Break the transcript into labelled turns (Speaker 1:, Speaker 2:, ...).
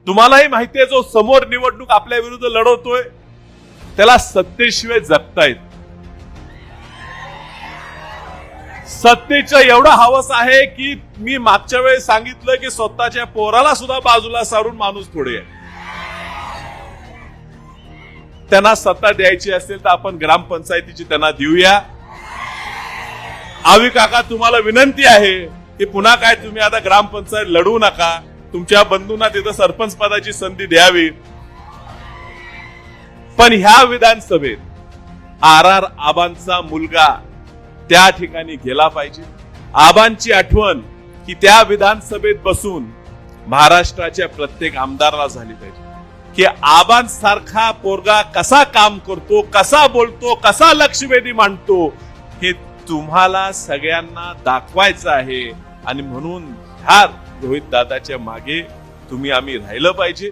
Speaker 1: तुम्हालाही माहिती आहे, जो समोर निवडणूक आपल्या विरुद्ध लढवतोय त्याला सत्तेशिवाय जगता येत. सत्तेचं एवढं हवस आहे की मी मागच्या वेळेस सांगितलं की स्वतःच्या पोराला सुद्धा बाजूला सारून माणूस पुढे आहे. त्यांना सत्ता द्यायची असेल तर आपण ग्रामपंचायतीची त्यांना देऊया. आवी काका, तुम्हाला विनंती आहे की पुन्हा काय तुम्ही आता ग्रामपंचायत लढवू नका. तुमच्या बंधूंना तिथं सरपंच पदाची संधी द्यावी. पण ह्या विधानसभेत आर आबांचा मुलगा त्या ठिकाणी गेला पाहिजे. आबांची आठवण की त्या विधानसभेत बसून महाराष्ट्राच्या प्रत्येक आमदाराला झाली पाहिजे की आबांसारखा पोरगा कसा काम करतो, कसा बोलतो, कसा लक्षवेधी मांडतो, हे तुम्हाला सगळ्यांना दाखवायचं आहे. आणि म्हणून ह्या रोहित दादाच्या मागे आम्ही राहिलं पाहिजे.